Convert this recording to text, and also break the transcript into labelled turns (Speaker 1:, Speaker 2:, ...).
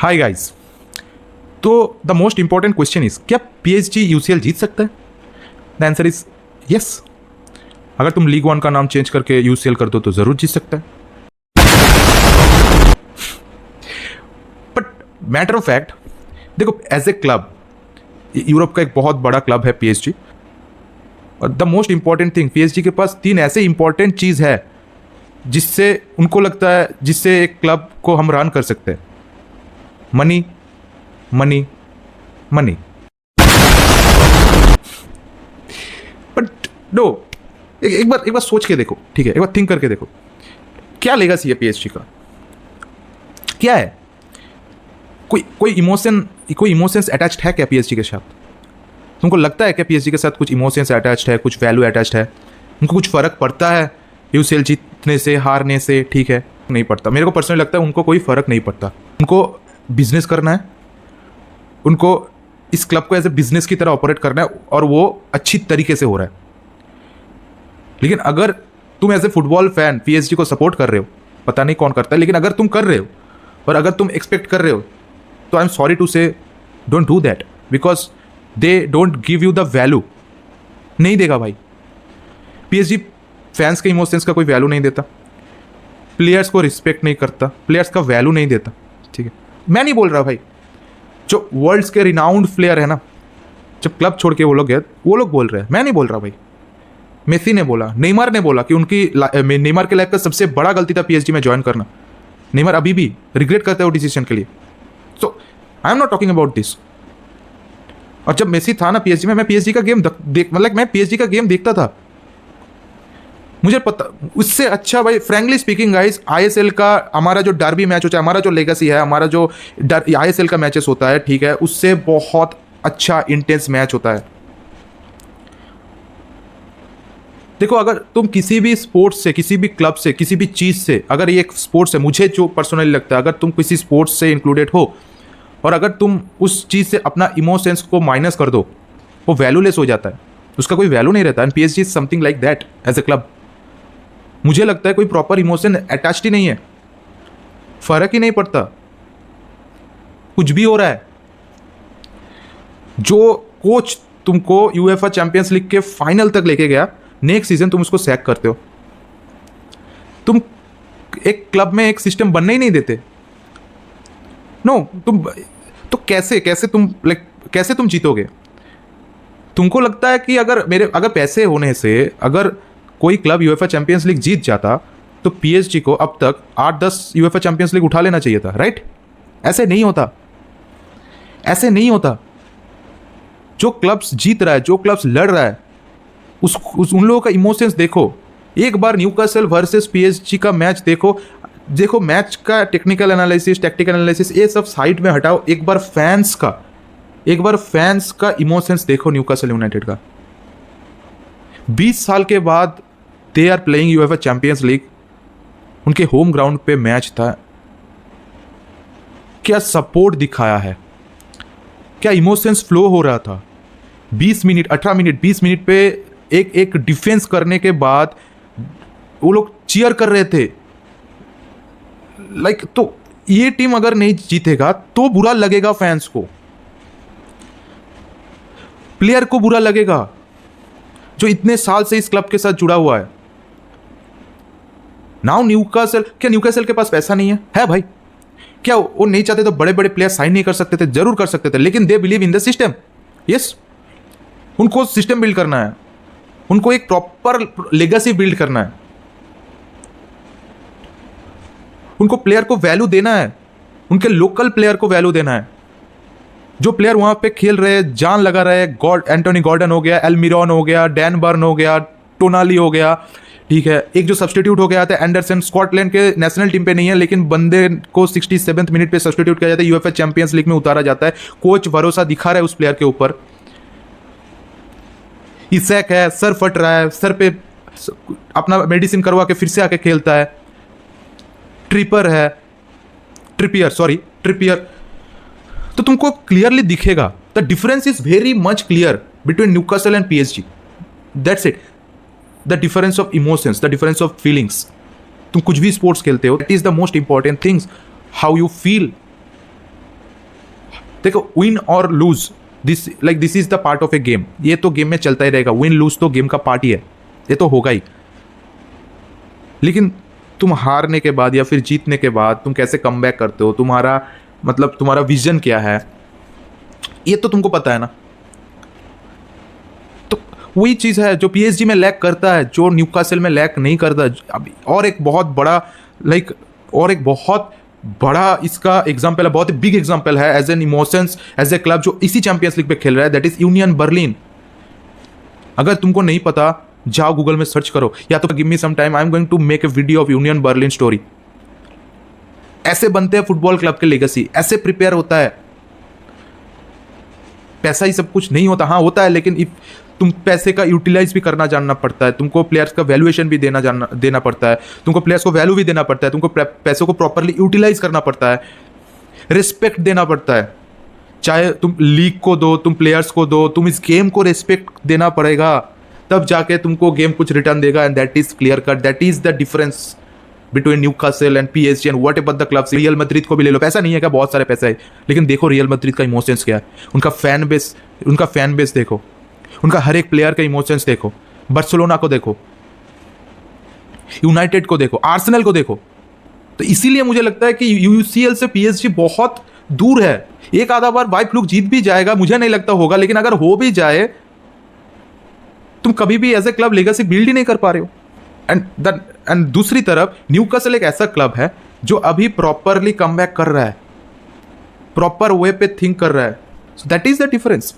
Speaker 1: हाय guys. तो the most important question is, क्या PSG UCL जीत सकता है? The answer is yes. अगर तुम लीग वन का नाम चेंज करके यूसीएल कर दो तो जरूर जीत सकता है। बट मैटर ऑफ फैक्ट, देखो एज ए क्लब, यूरोप का एक बहुत बड़ा क्लब है पीएसजी, और the most important thing, PSG के पास 3 ऐसे इंपॉर्टेंट चीज है जिससे उनको लगता है, जिससे एक क्लब को हम रन कर सकते हैं। Money, money, money. But no, एक बार सोच के देखो, ठीक है, एक बार थिंक करके देखो, क्या लेगासी है पीएसजी का? क्या है? कोई इमोशंस अटैच्ड है क्या पीएसजी के साथ? तुमको लगता है क्या पीएसजी के साथ कुछ इमोशंस अटैच्ड है, कुछ वैल्यू अटैच्ड है? उनको कुछ फर्क पड़ता है यूसीएल जीतने से, हारने से? ठीक है, नहीं पड़ता। मेरे को पर्सनली लगता है उनको कोई फर्क नहीं पड़ता। उनको बिजनेस करना है, उनको इस क्लब को एज ए बिजनेस की तरह ऑपरेट करना है, और वो अच्छी तरीके से हो रहा है। लेकिन अगर तुम as a football fan PSG को सपोर्ट कर रहे हो, पता नहीं कौन करता है, लेकिन अगर तुम कर रहे हो और अगर तुम एक्सपेक्ट कर रहे हो, तो आई एम सॉरी टू से, don't do that, because they don't give you the value. नहीं देगा भाई। पीएसजी फैंस के इमोशंस का कोई वैल्यू नहीं देता, प्लेयर्स को रिस्पेक्ट नहीं करता, प्लेयर्स का वैल्यू नहीं देता। ठीक है, मैं नहीं बोल रहा भाई, जो वर्ल्ड्स के रिनाउंड प्लेयर है ना, जब क्लब छोड़ के वो लोग गए, वो लोग बोल रहे हैं, मैं नहीं बोल रहा भाई। मेसी ने बोला, नेमार ने बोला कि नेमार के लाइफ का सबसे बड़ा गलती था पीएसजी में ज्वाइन करना। नेमार अभी भी रिग्रेट करता है वो डिसीजन के लिए। So I am not talking about this. और जब मेसी था ना पीएसजी में, मैं पीएसजी का गेम मैं पीएसजी का गेम देखता था। मुझे पता, उससे अच्छा भाई, फ्रैंकली स्पीकिंग गाइस, आईएसएल का हमारा जो डर्बी मैच होता है, हमारा जो लेगेसी है, हमारा जो आईएसएल का मैचेस होता है, ठीक है, उससे बहुत अच्छा इंटेंस मैच होता है। देखो, अगर तुम किसी भी स्पोर्ट्स से, किसी भी क्लब से, किसी भी चीज़ से, अगर ये एक स्पोर्ट्स है, मुझे जो पर्सनली लगता है, अगर तुम किसी स्पोर्ट्स से इंक्लूडेड हो और अगर तुम उस चीज़ से अपना इमोशंस को माइनस कर दो, वो वैल्यूलेस हो जाता है, उसका कोई वैल्यू नहीं रहता। And PSG is something like that as a club. मुझे लगता है कोई प्रॉपर इमोशन अटैच्ड ही नहीं है, फर्क ही नहीं पड़ता, कुछ भी हो रहा है। जो कोच तुमको यूएफए चैंपियंस लीग के फाइनल तक लेके गया, नेक्स्ट सीजन तुम उसको सैक करते हो। तुम एक क्लब में एक सिस्टम बनने ही नहीं देते। नो, तुम तो कैसे तुम जीतोगे? तुमको लगता है कि अगर पैसे होने से अगर कोई क्लब यूएफए चैंपियंस लीग जीत जाता तो पीएसजी को अब तक 8-10 यूएफए चैंपियंस लीग उठा लेना चाहिए था, राइट? ऐसे नहीं होता, ऐसे नहीं होता। जो क्लब्स जीत रहा है, जो क्लब्स लड़ रहा है, उन लोगों का इमोशंस देखो। एक बार न्यूकासल वर्सेस पीएसजी का मैच देखो, मैच का टेक्निकल एनालिसिस, टैक्टिकल एनालिसिस, ये सब साइड में हटाओ। एक बार फैंस का इमोशंस देखो न्यूकासल यूनाइटेड का। 20 साल के बाद they are playing UEFA Champions League, उनके होम ग्राउंड पे मैच था। क्या सपोर्ट दिखाया है, क्या इमोशंस फ्लो हो रहा था। 20 मिनट, 18 मिनट, 20 मिनट पे एक डिफेंस करने के बाद वो लोग चीयर कर रहे थे। तो ये टीम अगर नहीं जीतेगा तो बुरा लगेगा फैंस को, प्लेयर को बुरा लगेगा जो इतने साल से इस क्लब के साथ जुड़ा हुआ है। नाउ न्यूकासल के पास पैसा नहीं है? है भाई। क्या वो नहीं चाहते तो बड़े बड़े प्लेयर साइन नहीं कर सकते थे? जरूर कर सकते थे, लेकिन they believe in the system. Yes, उनको सिस्टम बिल्ड करना है, उनको एक प्रॉपर लेगेसी बिल्ड करना है, उनको प्लेयर को वैल्यू देना है, उनके लोकल प्लेयर को वैल्यू देना है। जो प्लेयर वहां पे खेल रहे हैं, जान लगा रहे हैं, एंटोनी गॉर्डन हो गया, एल्मिरॉन हो गया, डैन बर्न हो गया, टोनाली हो गया, ठीक है। एक जो सब्स्टिट्यूट हो गया था एंडरसन, स्कॉटलैंड के नेशनल टीम पे नहीं है, लेकिन बंदे को 67वें मिनट पे सब्स्टिट्यूट किया जाता है, यूएफए चैंपियंस लीग में उतारा जाता है। कोच भरोसा दिखा रहा है उस प्लेयर के ऊपर। इसैक है, सर फट रहा है, सर पे अपना मेडिसिन करवा के फिर से आके खेलता है। ट्रिपियर। तो तुमको क्लियरली दिखेगा, the difference is very much clear between Newcastle and PSG. That's it, the difference of emotions, the difference of feelings. तुम कुछ भी स्पोर्ट्स खेलते हो, that is the most important things, how you feel देखो win और lose this is the part of A game, ये तो game में चलता ही रहेगा, विन लूज तो गेम का पार्ट ही है, ये तो होगा ही। लेकिन तुम हारने के बाद या फिर जीतने के बाद तुम कैसे कम बैक करते हो, तुम्हारा मतलब तुम्हारा विजन क्या है, ये तो तुमको पता है ना। तो वही चीज़ है जो पीएसजी में लैक करता है, जो न्यूकासल में लैक नहीं करता। अभी और एक बहुत बड़ा इसका एग्जाम्पल है, बहुत ही बिग एग्जाम्पल है as an emotions, as a club जो इसी चैंपियंस लीग पे खेल रहा है, दैट इज यूनियन बर्लिन। अगर तुमको नहीं पता जाओ गूगल में सर्च करो, या तो give me some time, I am going to make a video of Union Berlin story. ऐसे बनते हैं फुटबॉल क्लब के लेगेसी, ऐसे प्रिपेयर होता है। पैसा ही सब कुछ नहीं होता, हाँ होता है, लेकिन इफ तुम पैसे का यूटिलाइज भी करना जानना पड़ता है, तुमको प्लेयर्स का वैल्यूएशन भी देना पड़ता है, तुमको प्लेयर्स को वैल्यू भी देना पड़ता है, तुमको पैसों को प्रॉपरली यूटिलाइज करना पड़ता है, रिस्पेक्ट देना पड़ता है। चाहे तुम लीग को दो, तुम प्लेयर्स को दो, तुम इस गेम को रिस्पेक्ट देना पड़ेगा, तब जाके तुमको गेम कुछ रिटर्न देगा। And that is clear cut, that is the difference between Newcastle and PSG and what ever the clubs. Real Madrid को भी ले लो, पैसा नहीं है क्या, बहुत सारे पैसा है, लेकिन देखो रियल मैड्रिड का इमोशंस क्या है, उनका फैन बेस देखो, उनका हर एक प्लेयर का इमोशंस देखो, बार्सिलोना को देखो, यूनाइटेड को देखो, आर्सेनल को देखो। तो इसीलिए मुझे लगता है कि यूसीएल से पीएसजी बहुत दूर है। एक आधा बार बाई फ्लूक जीत भी जाएगा, मुझे नहीं लगता होगा, लेकिन अगर हो भी जाए तुम कभी भी as a club legacy build ही नहीं कर पा रहे हो। एंड दूसरी तरफ न्यूकासल एक ऐसा क्लब है जो अभी प्रॉपरली कम बैक कर रहा है, प्रॉपर वे पे थिंक कर रहा है। So that is the difference.